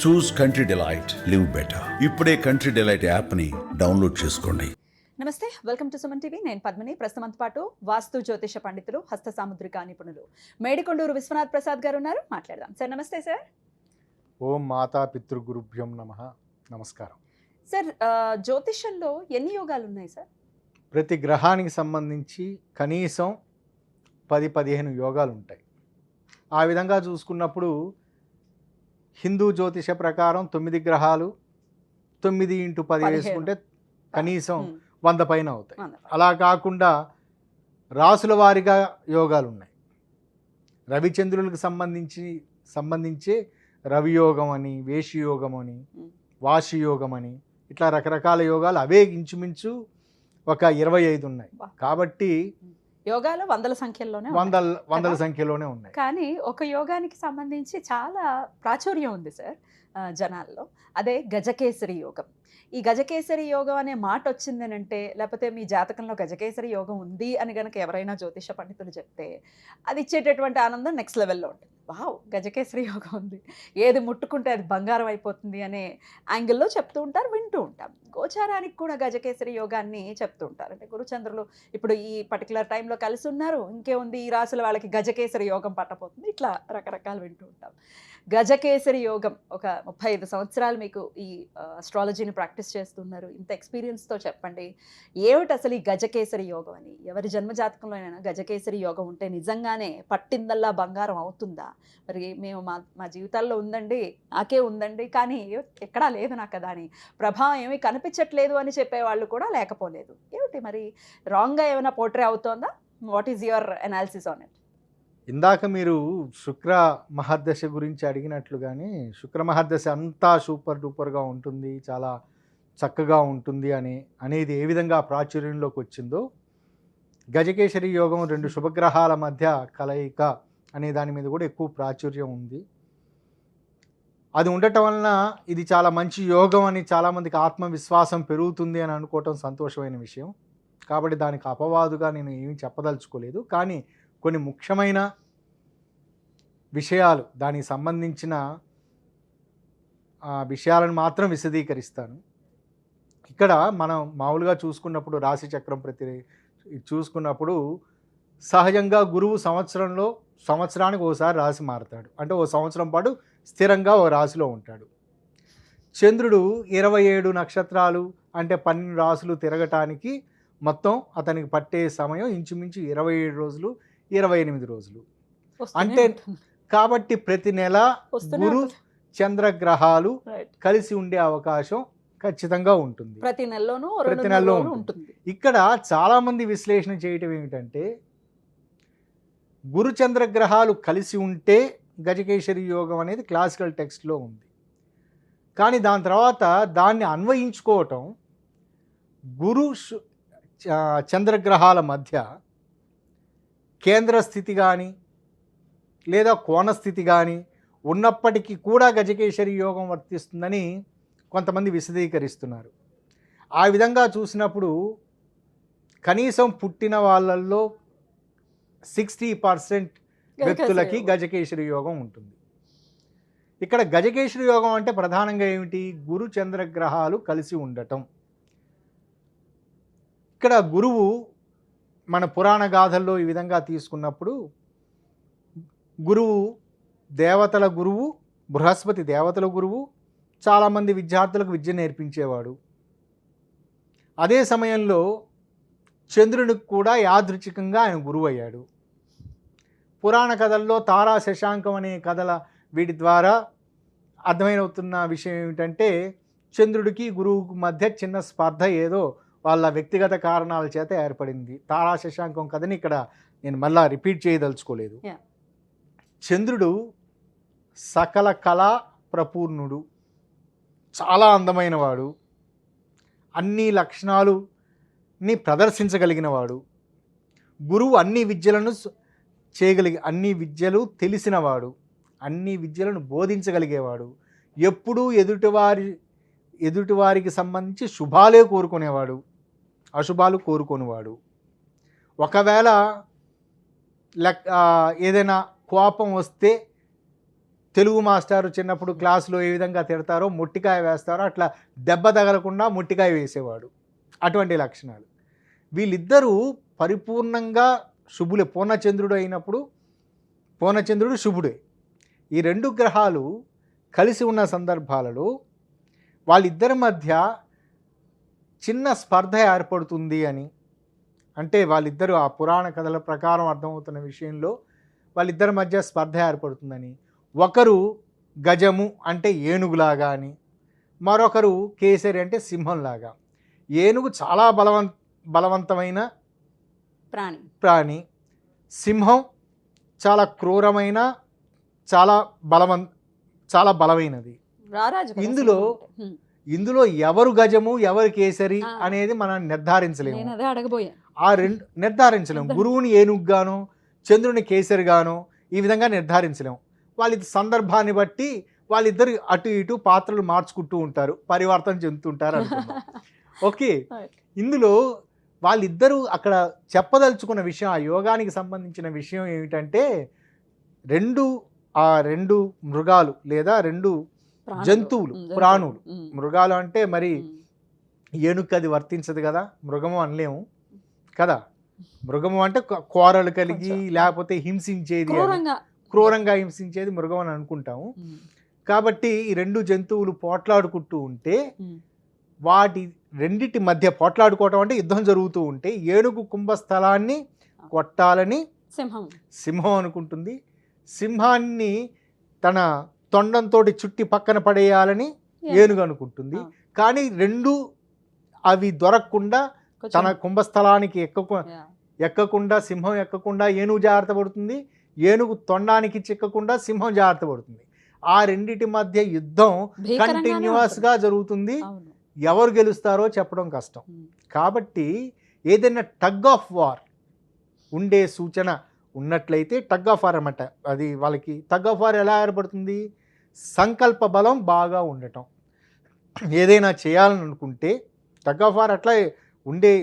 చూస్ country delight, live better. ఇప్పుడే country delight యాప్ని download చేసుకోండి. నమస్తే, వెల్కమ్ టు సుమన్ టీవీ. నేను పద్మిని. ప్రస్తుతంతో పాటు వాస్తు జ్యోతిష పండితులు, హస్త సాముద్రిక నిపుణులు మేడికొండూరు విశ్వనాథ్ ప్రసాద్ గారు ఉన్నారు. మాట్లాడదాం సార్. నమస్తే సార్. ఓం మాతా పితృగురుభ్యం నమః. నమస్కారం సార్. జ్యోతిషంలో ఎన్ని యోగాలు ఉన్నాయి సార్? ప్రతి గ్రహానికి సంబంధించి కనీసం 10-15 యోగాలు ఉంటాయి. ఆ విధంగా చూసుకున్నప్పుడు హిందూ జ్యోతిష ప్రకారం 9 గ్రహాలు 9x10 వేసుకుంటే కనీసం 100 పైన అవుతాయి. అలా కాకుండా రాసుల వారిగా యోగాలు ఉన్నాయి. రవిచంద్రులకు సంబంధించి రవియోగం అని, వేషయోగం అని, వాషియోగం అని, ఇట్లా రకరకాల యోగాలు అవే ఇంచుమించు ఒక 25 ఉన్నాయి. కాబట్టి యోగాలు వందల సంఖ్యలోనే ఉన్నాయి. కానీ ఒక యోగానికి సంబంధించి చాలా ప్రాచుర్యం ఉంది సార్ జనాల్లో. అదే గజకేసరి యోగం. ఈ గజకేసరి యోగం అనే మాట వచ్చిందనంటే, లేకపోతే మీ జాతకంలో గజకేసరి యోగం ఉంది అని కనుక ఎవరైనా జ్యోతిష పండితులు చెప్తే అది ఇచ్చేటటువంటి ఆనందం నెక్స్ట్ లెవెల్లో ఉంటుంది. వావ్, గజకేసరి యోగం ఉంది, ఏది ముట్టుకుంటే అది బంగారం అయిపోతుంది అనే యాంగిల్లో చెప్తూ ఉంటారు, వింటూ ఉంటాం. గోచారానికి కూడా గజకేసరి యోగాన్ని చెప్తూ ఉంటారు. అంటే గురుచంద్రులు ఇప్పుడు ఈ పర్టికులర్ టైంలో కలిసి ఉన్నారు, ఇంకేముంది ఈ రాసుల వాళ్ళకి గజకేసరి యోగం పట్టబోతుంది, ఇట్లా రకరకాలు వింటూ ఉంటాం. గజకేసరి యోగం, ఒక 35 సంవత్సరాలు మీకు ఈ అస్ట్రాలజీని ప్రాక్టీస్ చేస్తున్నారు, ఇంత ఎక్స్పీరియన్స్తో చెప్పండి, ఏమిటి అసలు ఈ గజకేసరి యోగం అని? ఎవరి జన్మజాతకంలో అయినా గజకేసరి యోగం ఉంటే నిజంగానే పట్టిందల్లా బంగారం అవుతుందా? మరి మేము మా జీవితాల్లో ఉందండి, నాకే ఉందండి, కానీ ఎక్కడా లేదు నాకు దాని ప్రభావం ఏమీ కనిపించట్లేదు అని చెప్పేవాళ్ళు కూడా లేకపోలేదు. ఏమిటి మరి, రాంగ్గా ఏమైనా పోర్ట్రే అవుతోందా? What is your analysis on it? ఇందాక మీరు శుక్ర మహర్దశ గురించి అడిగినట్లుగానే శుక్ర మహర్దశ అంతా సూపర్ డూపర్గా ఉంటుంది, చాలా చక్కగా ఉంటుంది అనేది ఏ విధంగా ప్రాచుర్యంలోకి వచ్చిందో, గజకేసరి యోగం 2 శుభగ్రహాల మధ్య కలయిక అనే దాని మీద కూడా ఎక్కువ ప్రాచుర్యం ఉంది. అది ఉండటం వలన ఇది చాలా మంచి యోగం అని చాలామందికి ఆత్మవిశ్వాసం పెరుగుతుంది అని అనుకోవటం సంతోషమైన విషయం. కాబట్టి దానికి అపవాదుగా నేను ఏమీ చెప్పదలుచుకోలేదు. కానీ కొన్ని ముఖ్యమైన విషయాలు, దానికి సంబంధించిన విషయాలను మాత్రం విశదీకరిస్తాను. ఇక్కడ మనం మామూలుగా చూసుకున్నప్పుడు రాశి చక్రం చూసుకున్నప్పుడు సహజంగా గురువు సంవత్సరానికి ఒకసారి రాశి మారుతాడు. అంటే ఓ సంవత్సరం పాటు స్థిరంగా ఓ రాశిలో ఉంటాడు. చంద్రుడు 27 నక్షత్రాలు అంటే 12 రాశులు తిరగటానికి మొత్తం అతనికి పట్టే సమయం ఇంచుమించు 27 రోజులు, 28 రోజులు. అంటే కాబట్టి ప్రతి నెల గురు చంద్రగ్రహాలు కలిసి ఉండే అవకాశం ఖచ్చితంగా ఉంటుంది. ప్రతి నెలలో ఉంటుంది. ఇక్కడ చాలామంది విశ్లేషణ చేయటం ఏమిటంటే, గురు చంద్రగ్రహాలు కలిసి ఉంటే గజకేసరి యోగం అనేది క్లాసికల్ టెక్స్ట్లో ఉంది. కానీ దాని తర్వాత దాన్ని అన్వయించుకోవటం గురు చంద్రగ్రహాల మధ్య కేంద్ర స్థితి కానీ లేదా కోణస్థితి కానీ ఉన్నప్పటికీ కూడా గజకేసరి యోగం వర్తిస్తుందని కొంతమంది విశదీకరిస్తున్నారు. ఆ విధంగా చూసినప్పుడు కనీసం పుట్టిన వాళ్ళల్లో 60% వ్యక్తులకి గజకేసరి యోగం ఉంటుంది. ఇక్కడ గజకేసరి యోగం అంటే ప్రధానంగా ఏమిటి? గురు చంద్రగ్రహాలు కలిసి ఉండటం. ఇక్కడ గురువు మన పురాణ గాథల్లో ఈ విధంగా తీసుకున్నప్పుడు, గురువు దేవతల గురువు, బృహస్పతి దేవతల గురువు, చాలామంది విద్యార్థులకు విద్య నేర్పించేవాడు. అదే సమయంలో చంద్రునికి కూడా యాదృచ్ఛికంగా ఆయన గురువు అయ్యాడు. పురాణ కథల్లో తారా శశాంకం అనే కథల వీటి ద్వారా అర్థమవుతున్న విషయం ఏమిటంటే, చంద్రుడికి గురువుకు మధ్య చిన్న స్పర్ధ ఏదో వాళ్ళ వ్యక్తిగత కారణాల చేత ఏర్పడింది. తారా శశాంకం కథని ఇక్కడ నేను మళ్ళా రిపీట్ చేయదలుచుకోలేదు. చంద్రుడు సకల కళా ప్రపూర్ణుడు, చాలా అందమైన వాడు, అన్ని లక్షణాలుని ప్రదర్శించగలిగినవాడు. గురువు అన్ని విద్యలను అన్ని విద్యలు తెలిసినవాడు, అన్ని విద్యలను బోధించగలిగేవాడు, ఎప్పుడూ ఎదుటివారికి సంబంధించి శుభాలే కోరుకునేవాడు, అశుభాలు కోరుకునేవాడు. ఒకవేళ ఏదైనా కోపం వస్తే తెలుగు మాస్టారు చిన్నప్పుడు క్లాసులో ఏ విధంగా తిడతారో మొట్టికాయ వేస్తారో అట్లా దెబ్బ తగలకుండా మొట్టికాయ వేసేవాడు. అటువంటి లక్షణాలు. వీళ్ళిద్దరూ పరిపూర్ణంగా శుభులే. పూర్ణచంద్రుడు అయినప్పుడు పూర్ణచంద్రుడు శుభుడే. ఈ రెండు గ్రహాలు కలిసి ఉన్న సందర్భాలలో వాళ్ళిద్దరి మధ్య చిన్న స్పర్ధ ఏర్పడుతుంది అని, అంటే వాళ్ళిద్దరూ ఆ పురాణ కథల ప్రకారం అర్థమవుతున్న విషయంలో వాళ్ళిద్దరి మధ్య స్పర్ధ ఏర్పడుతుందని, ఒకరు గజము అంటే ఏనుగులాగా అని, మరొకరు కేసరి అంటే సింహంలాగా. ఏనుగు చాలా బలవంతమైన ప్రాణి, సింహం చాలా క్రూరమైన చాలా బలమైనది. ఇందులో ఎవరు గజము ఎవరు కేసరి అనేది మనం నిర్ధారించలేము. నిర్ధారించలేము. గురువుని ఏనుగుగాను చంద్రుని కేసరిగాను ఈ విధంగా నిర్ధారించలేము. వాళ్ళ సందర్భాన్ని బట్టి వాళ్ళిద్దరు అటు ఇటు పాత్రలు మార్చుకుంటూ ఉంటారు, పరివర్తన చెందుతుంటారు అనుకున్నాం. ఓకే, ఇందులో వాళ్ళిద్దరూ అక్కడ చెప్పదలుచుకున్న విషయం, ఆ యోగానికి సంబంధించిన విషయం ఏమిటంటే రెండు మృగాలు లేదా రెండు జంతువులు, ప్రాణులు. మృగాలు అంటే మరి ఏనుగుకి అది వర్తించదు కదా, మృగము అనలేము కదా. మృగము అంటే కోరలు కలిగి లేకపోతే హింసించేది, క్రూరంగా హింసించేది మృగం అని అనుకుంటాము. కాబట్టి ఈ రెండు జంతువులు పోట్లాడుకుంటూ ఉంటే వాటి రెండిటి మధ్య పోట్లాడుకోవటం అంటే యుద్ధం జరుగుతూ ఉంటే ఏనుగు కుంభస్థలాన్ని కొట్టాలని సింహం అనుకుంటుంది, సింహాన్ని తన తొండంతో చుట్టి పక్కన పడేయాలని ఏనుగు అనుకుంటుంది. కానీ రెండు అవి దొరకకుండా తన కుంభస్థలానికి ఎక్కకుండా సింహం ఎక్కకుండా ఏనుగు జాగ్రత్త పడుతుంది, ఏనుగు తొండానికి చిక్కకుండా సింహం జాగ్రత్త పడుతుంది. ఆ రెండిటి మధ్య యుద్ధం కంటిన్యూస్గా జరుగుతుంది. ఎవరు గెలుస్తారో చెప్పడం కష్టం. కాబట్టి ఏదైనా టగ్ ఆఫ్ వార్ ఉండే సూచన ఉన్నట్లయితే టగ్ ఆఫ్ వార్ అన్నమాట. అది వాళ్ళకి టగ్ ఆఫ్ వార్ ఎలా ఏర్పడుతుంది? సంకల్ప బలం బాగా ఉండటం. ఏదైనా చేయాలని అనుకుంటే టగ్ ఆఫ్ వార్ అట్లా ఉండే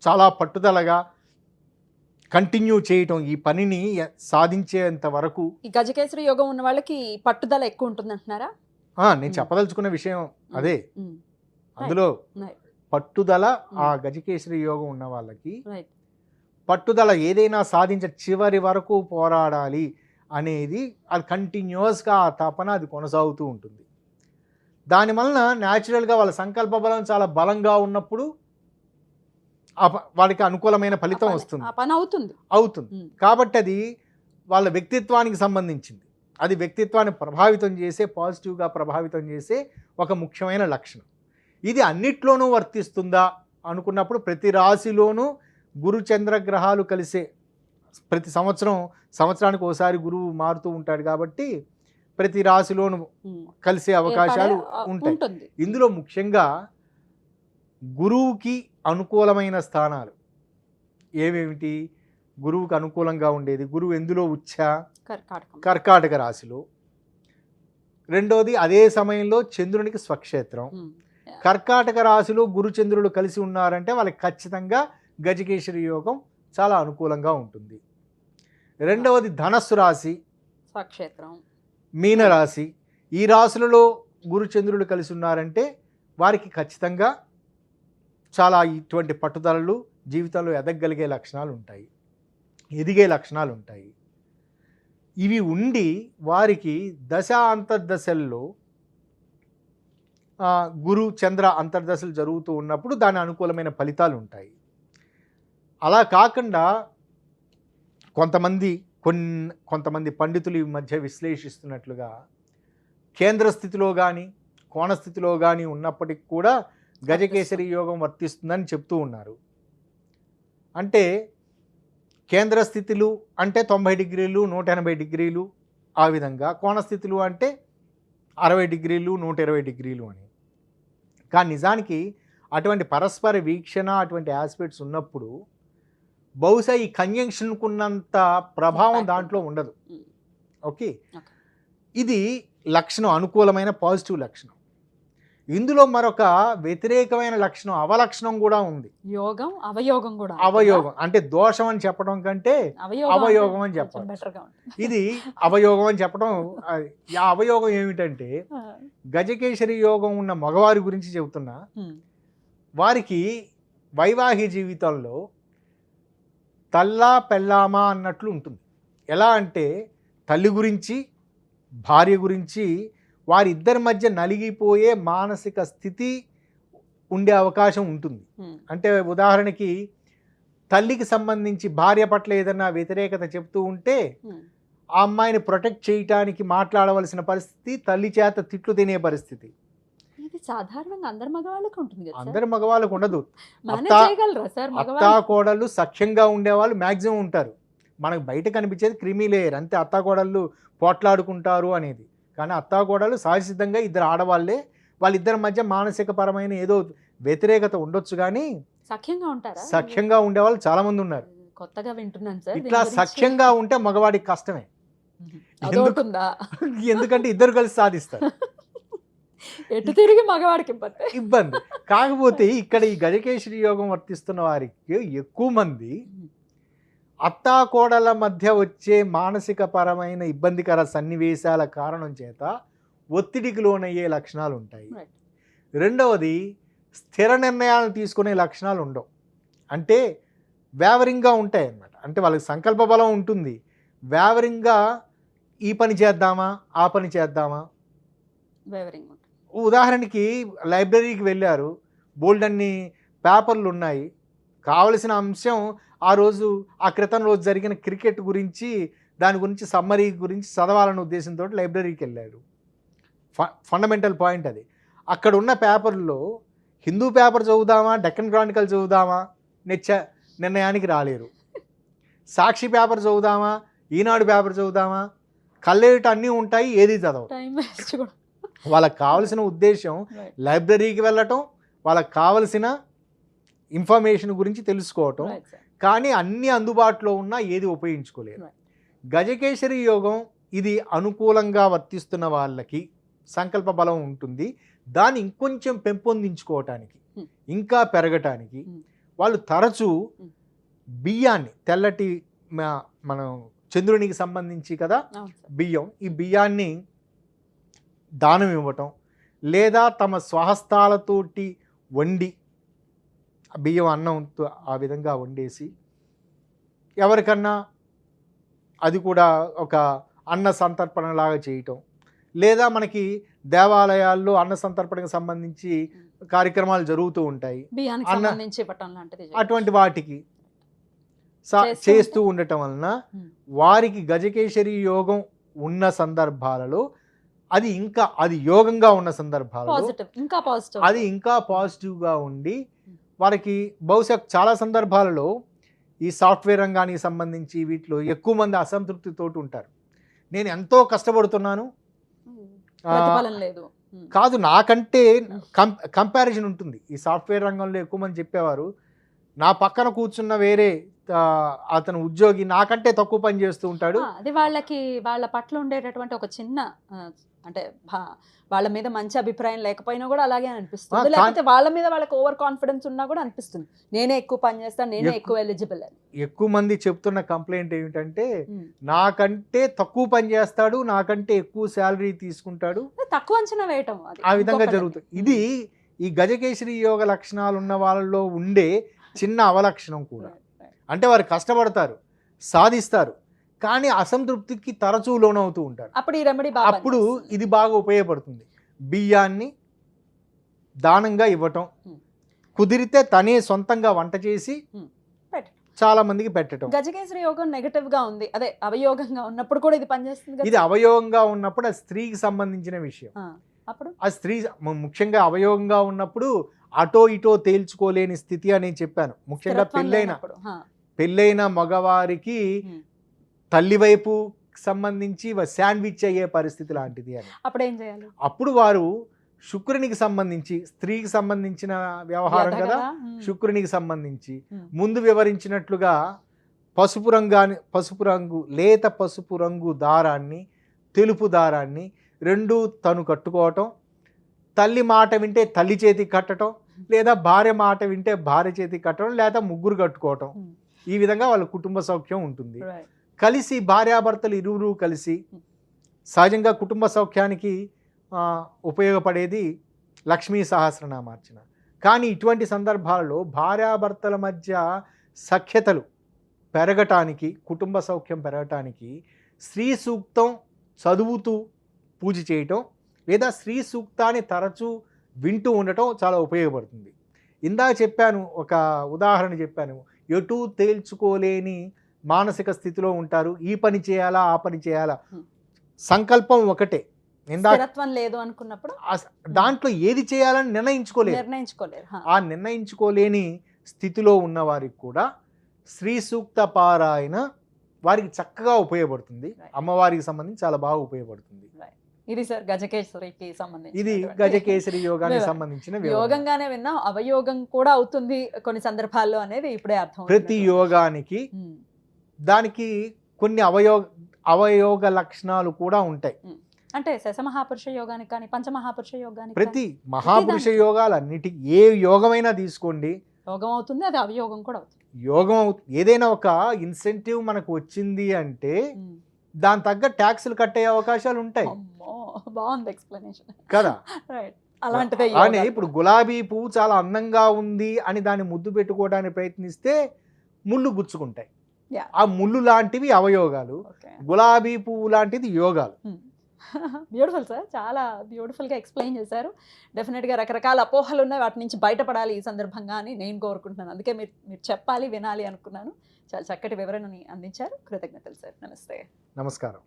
చాలా పట్టుదలగా కంటిన్యూ చేయటం, ఈ పనిని సాధించేంత వరకు. ఈ గజకేసరి యోగం ఉన్న వాళ్ళకి పట్టుదల ఎక్కువ ఉంటుంది అంటున్నారా? నేను చెప్పదలుచుకున్న విషయం అదే. అందులో పట్టుదల, ఆ గజకేసరి యోగం ఉన్న వాళ్ళకి పట్టుదల, ఏదైనా చివరి వరకు పోరాడాలి అనేది అది కంటిన్యూస్గా ఆ తపన అది కొనసాగుతూ ఉంటుంది. దానివలన న్యాచురల్గా వాళ్ళ సంకల్ప బలం చాలా బలంగా ఉన్నప్పుడు వాడికి అనుకూలమైన ఫలితం వస్తుంది, అవుతుంది. కాబట్టి అది వాళ్ళ వ్యక్తిత్వానికి సంబంధించింది. అది వ్యక్తిత్వాన్ని ప్రభావితం చేసే, పాజిటివ్గా ప్రభావితం చేసే ఒక ముఖ్యమైన లక్షణం. ఇది అన్నిట్లోనూ వర్తిస్తుందా అనుకున్నప్పుడు ప్రతి రాశిలోనూ గురు చంద్రగ్రహాలు కలిసే, ప్రతి సంవత్సరానికి ఒకసారి గురువు మారుతూ ఉంటాడు కాబట్టి ప్రతి రాశిలోనూ కలిసే అవకాశాలు ఉంటాయి. ఇందులో ముఖ్యంగా గురువుకి అనుకూలమైన స్థానాలు ఏమేమిటి? గురువుకి అనుకూలంగా ఉండేది గురువు ఎందులో ఉచ్చ? కర్కాటక రాశిలో. రెండోది అదే సమయంలో చంద్రునికి స్వక్షేత్రం. కర్కాటక రాశిలో గురు చంద్రులు కలిసి ఉన్నారంటే వాళ్ళకి ఖచ్చితంగా గజకేసరి యోగం చాలా అనుకూలంగా ఉంటుంది. రెండవది ధనస్సు రాశి, స్వక్షేత్రం, మీనరాశి. ఈ రాశులలో గురు చంద్రులు కలిసి ఉన్నారంటే వారికి ఖచ్చితంగా చాలా ఇటువంటి పట్టుదలలు, జీవితంలో ఎదగగలిగే లక్షణాలు ఉంటాయి, ఎదిగే లక్షణాలు ఉంటాయి. ఇవి ఉండి వారికి దశ అంతర్దశల్లో గురు చంద్ర అంతర్దశలు జరుగుతూ ఉన్నప్పుడు దాని అనుకూలమైన ఫలితాలు ఉంటాయి. అలా కాకుండా కొంతమంది పండితులు ఈ మధ్య విశ్లేషిస్తున్నట్లుగా కేంద్ర స్థితిలో కానీ కోణస్థితిలో కానీ ఉన్నప్పటికి కూడా గజకేసరి యోగం వర్తిస్తుందని చెప్తూ ఉన్నారు. అంటే కేంద్ర స్థితులు అంటే 90 డిగ్రీలు 180 డిగ్రీలు, ఆ విధంగా కోణస్థితులు అంటే 60 డిగ్రీలు 120 డిగ్రీలు అని. కానీ నిజానికి అటువంటి పరస్పర వీక్షణ, అటువంటి ఆస్పెక్ట్స్ ఉన్నప్పుడు బహుశా ఈ కంజంక్షన్కున్నంత ప్రభావం దాంట్లో ఉండదు. ఓకే, ఇది లక్షణం, అనుకూలమైన పాజిటివ్ లక్షణం. ఇందులో మరొక వ్యతిరేకమైన లక్షణం అవలక్షణం కూడా ఉంది. యోగం అవయోగం కూడా అవయోగం అంటే దోషం అని చెప్పడం కంటే అవయోగం అని చెప్పాలి. బెటర్గా ఉంటుంది. ఇది అవయోగం అని చెప్పడం. ఆ అవయోగం ఏమిటంటే గజకేసరి యోగం ఉన్న మగవారి గురించి చెబుతున్నా. వారికి వైవాహిక జీవితంలో తల్లా పెళ్ళామా అన్నట్లు ఉంటుంది. ఎలా అంటే తల్లి గురించి భార్య గురించి వారిద్దరి మధ్య నలిగిపోయే మానసిక స్థితి ఉండే అవకాశం ఉంటుంది. అంటే ఉదాహరణకి తల్లికి సంబంధించి భార్య పట్ల ఏదైనా వ్యతిరేకత చెప్తూ ఉంటే ఆ అమ్మాయిని ప్రొటెక్ట్ చేయడానికి మాట్లాడవలసిన పరిస్థితి, తల్లి చేత తిట్లు తినే పరిస్థితి. ఇది సాధారణంగా అందరి మగవాళ్ళకి ఉంటుంది కదా. అందరి మగవాళ్ళకు ఉండదు. అత్తా కోడళ్ళు సఖ్యంగా ఉండేవాళ్ళు మ్యాక్సిమం ఉంటారు. మనకు బయట కనిపించేది క్రిమి లేయర్ అంతే. అత్తా కోడళ్ళు పోట్లాడుకుంటారు అనేది. కానీ అత్తా కోడళ్ళు సహజసిద్ధంగా ఇద్దరు ఆడవాళ్ళే. వాళ్ళిద్దరి మధ్య మానసిక పరమైన ఏదో వ్యతిరేకత ఉండొచ్చు కానీ సఖ్యంగా ఉంటారు. సఖ్యంగా ఉండేవాళ్ళు చాలా మంది ఉన్నారు. కొత్తగా వింటున్నాను సార్. ఇట్లా సఖ్యంగా ఉంటే మగవాడికి కష్టమే. ఎందుకంటే ఇద్దరు కలిసి సాధిస్తారు. ఎటు తిరిగి మగవాడికి ఇబ్బంది. కాకపోతే ఇక్కడ ఈ గజకేసరి యోగం వర్తిస్తున్న వారికి ఎక్కువ మంది అత్తా కోడల మధ్య వచ్చే మానసిక పరమైన ఇబ్బందికర సన్నివేశాల కారణం చేత ఒత్తిడికి లోనయ్యే లక్షణాలు ఉంటాయి. రెండవది స్థిర నిర్ణయాలను తీసుకునే లక్షణాలు ఉండవు. అంటే వేవరింగ్గా ఉంటాయి అన్నమాట. అంటే వాళ్ళకి సంకల్ప బలం ఉంటుంది. వేవరింగ్గా ఈ పని చేద్దామా ఆ పని చేద్దామా. ఉదాహరణకి లైబ్రరీకి వెళ్ళారు, బోల్డ్ అన్ని పేపర్లు ఉన్నాయి, కావలసిన అంశం ఆ రోజు ఆ క్రితం రోజు జరిగిన క్రికెట్ గురించి దాని గురించి సమ్మరీ గురించి చదవాలన్న ఉద్దేశంతో లైబ్రరీకి వెళ్ళాడు. ఫండమెంటల్ పాయింట్ అది. అక్కడ ఉన్న పేపర్లో హిందూ పేపర్ చదువుదామా డెక్కన్ క్రానికల్ చదువుదామా నిర్ణయానికి రాలేరు. సాక్షి పేపర్ చదువుదామా ఈనాడు పేపర్ చదువుదామా కళ్ళేట అన్నీ ఉంటాయి, ఏది చదవరు. వాళ్ళకి కావలసిన ఉద్దేశం లైబ్రరీకి వెళ్ళటం, వాళ్ళకి కావలసిన ఇన్ఫర్మేషన్ గురించి తెలుసుకోవటం. కానీ అన్ని అందుబాటులో ఉన్నా ఏది ఉపయోగించుకోలేరు. గజకేసరి యోగం ఇది అనుకూలంగా వర్తిస్తున్న వాళ్ళకి సంకల్ప బలం ఉంటుంది. దాన్ని ఇంకొంచెం పెంపొందించుకోవటానికి ఇంకా పెరగటానికి వాళ్ళు తరచూ బియ్యాన్ని, తెల్లటి మనం చంద్రునికి సంబంధించి కదా బియ్యం, ఈ బియ్యాన్ని దానం ఇవ్వటం లేదా తమ స్వహస్తాలతోటి వండి బియ్యం అన్నంతో ఆ విధంగా వండేసి ఎవరికన్నా అది కూడా ఒక అన్న సంతర్పణలాగా చేయటం. లేదా మనకి దేవాలయాల్లో అన్న సంతర్పణకు సంబంధించి కార్యక్రమాలు జరుగుతూ ఉంటాయి. అటువంటి వాటికి చేస్తూ ఉండటం వలన వారికి గజకేసరి యోగం ఉన్న సందర్భాలలో అది యోగంగా ఉన్న సందర్భాలలో అది ఇంకా పాజిటివ్గా ఉండి వారికి బహుశా చాలా సందర్భాలలో ఈ సాఫ్ట్వేర్ రంగానికి సంబంధించి వీటిలో ఎక్కువ మంది అసంతృప్తితో ఉంటారు. నేను ఎంతో కష్టపడుతున్నాను కాదు, నాకంటే కంపారిజన్ ఉంటుంది. ఈ సాఫ్ట్వేర్ రంగంలో ఎక్కువ మంది చెప్పేవారు నా పక్కన కూర్చున్న వేరే అతను ఉద్యోగి నాకంటే తక్కువ పని చేస్తూ ఉంటాడు. అది వాళ్ళ పట్ల ఉండేటటువంటి ఒక చిన్న అంటే వాళ్ళ మీద మంచి అభిప్రాయం లేకపోయినా కూడా అలాగే అనిపిస్తుంది. లేకపోతే వాళ్ళ మీద వాళ్ళకి ఓవర్ కాన్ఫిడెన్స్ ఉన్నా కూడా అనిపిస్తుంది నేనే ఎక్కువ పని చేస్తాను, నేనే ఎక్కువ ఎలిజిబుల్ అని. ఎక్కువ మంది చెప్తున్న కంప్లైంట్ ఏమిటంటే నాకంటే తక్కువ పని చేస్తాడు, నాకంటే ఎక్కువ శాలరీ తీసుకుంటాడు, తక్కువ అంచనా వేయటం ఆ విధంగా జరుగుతుంది. ఇది ఈ గజకేసరి యోగ లక్షణాలు ఉన్న వాళ్ళలో ఉండే చిన్న అవలక్షణం కూడా. అంటే వారు కష్టపడతారు, సాధిస్తారు, కానీ అసంతృప్తికి తరచూ లోనవుతూ ఉంటారు. అప్పుడు ఇది బాగా ఉపయోగపడుతుంది. బియ్యాన్ని దానంగా ఇవ్వటం, కుదిరితే తనే సొంతంగా వంట చేసి చాలా మందికి పెట్టడం. గజకేసరి యోగం నెగటివ్ గా ఉంది, అదే అవయోగంగా ఉన్నప్పుడు కూడా ఇది పనిచేస్తుంది. ఇది అవయోగంగా ఉన్నప్పుడు అది స్త్రీకి సంబంధించిన విషయం. అప్పుడు ఆ స్త్రీ ముఖ్యంగా అవయోగంగా ఉన్నప్పుడు అటో ఇటో తేల్చుకోలేని స్థితి అని చెప్పాను. ముఖ్యంగా పెళ్ళైన మగవారికి తల్లి వైపు సంబంధించి శాండ్విచ్ అయ్యే పరిస్థితి లాంటిది అని. అప్పుడు ఏం చేయాలి? అప్పుడు వారు శుక్రునికి సంబంధించి, స్త్రీకి సంబంధించిన వ్యవహారం కదా, శుక్రునికి సంబంధించి ముందు వివరించినట్లుగా లేత పసుపు రంగు దారాన్ని, తెలుపు దారాన్ని రెండు తను కట్టుకోవటం, తల్లి మాట వింటే తల్లి చేతికి కట్టడం, లేదా భార్య మాట వింటే భార్య చేతికి కట్టడం, లేదా ముగ్గురు కట్టుకోవటం. ఈ విధంగా వాళ్ళ కుటుంబ సౌఖ్యం ఉంటుంది. కలిసి భార్యాభర్తలు ఇరువురు కలిసి సహజంగా కుటుంబ సౌఖ్యానికి ఉపయోగపడేది లక్ష్మీ సహస్రనామార్చన. కానీ ఇటువంటి సందర్భాలలో భార్యాభర్తల మధ్య సఖ్యతలు పెరగటానికి, కుటుంబ సౌఖ్యం పెరగటానికి శ్రీ సూక్తం చదువుతూ పూజ చేయటం, లేదా శ్రీ సూక్తాన్ని తరచూ వింటూ ఉండటం చాలా ఉపయోగపడుతుంది. ఇందాక చెప్పాను, ఒక ఉదాహరణ చెప్పాను, ఎటు తేల్చుకోలేని మానసిక స్థితిలో ఉంటారు, ఈ పని చేయాలా ఆ పని చేయాలా, సంకల్పం ఒకటే, స్థిరత్వం లేదు అనుకున్నప్పుడు దాంట్లో ఏది చేయాలని నిర్ణయించుకోలేరు. ఆ నిర్ణయించుకోలేని స్థితిలో ఉన్న వారికి కూడా శ్రీ సూక్త పారాయణ వారికి చక్కగా ఉపయోగపడుతుంది. అమ్మవారికి సంబంధించి చాలా బాగా ఉపయోగపడుతుంది. ఇది సార్ గజకేసరికి సంబంధించి, ఇది గజకేసరి యోగానికి సంబంధించిన యోగంగానే విన్నాం, అవయోగం కూడా అవుతుంది కొన్ని సందర్భాల్లో అనేది ఇప్పుడే అర్థం. ప్రతి యోగానికి దానికి కొన్ని అవయోగ లక్షణాలు కూడా ఉంటాయి. అంటే శశమహాపురుష యోగానికి కానీ పంచమహాపురుష యోగానికి, ప్రతి మహాపురుష యోగాలన్నిటికీ ఏ యోగమైనా తీసుకోండి, యోగం అవుతుంది, అది అవయోగం కూడా అవుతుంది. యోగం ఏదైనా ఒక ఇన్సెంటివ్ మనకు వచ్చింది అంటే దాని తగ్గ ట్యాక్సులు కట్టే అవకాశాలు ఉంటాయి. బాగుంది ఎక్స్ప్లెనేషన్ కదా. అలాంటిదే ఇప్పుడు గులాబీ పువ్వు చాలా అందంగా ఉంది అని దాన్ని ముద్దు పెట్టుకోవడానికి ప్రయత్నిస్తే ముళ్ళు గుచ్చుకుంటాయి. ఆ ముళ్ళు లాంటివి అవయోగాలు, గులాబీ పువ్వు లాంటిది యోగాలు. బ్యూటిఫుల్ సార్, చాలా బ్యూటిఫుల్గా ఎక్స్ప్లెయిన్ చేశారు. డెఫినెట్గా రకరకాల అపోహలు ఉన్నాయి, వాటి నుంచి బయటపడాలి ఈ సందర్భంగా అని నేను కోరుకుంటున్నాను. అందుకే మీరు చెప్పాలి, వినాలి అనుకున్నాను. చాలా చక్కటి వివరణని అందించారు. కృతజ్ఞతలు సార్. నమస్తే. నమస్కారం.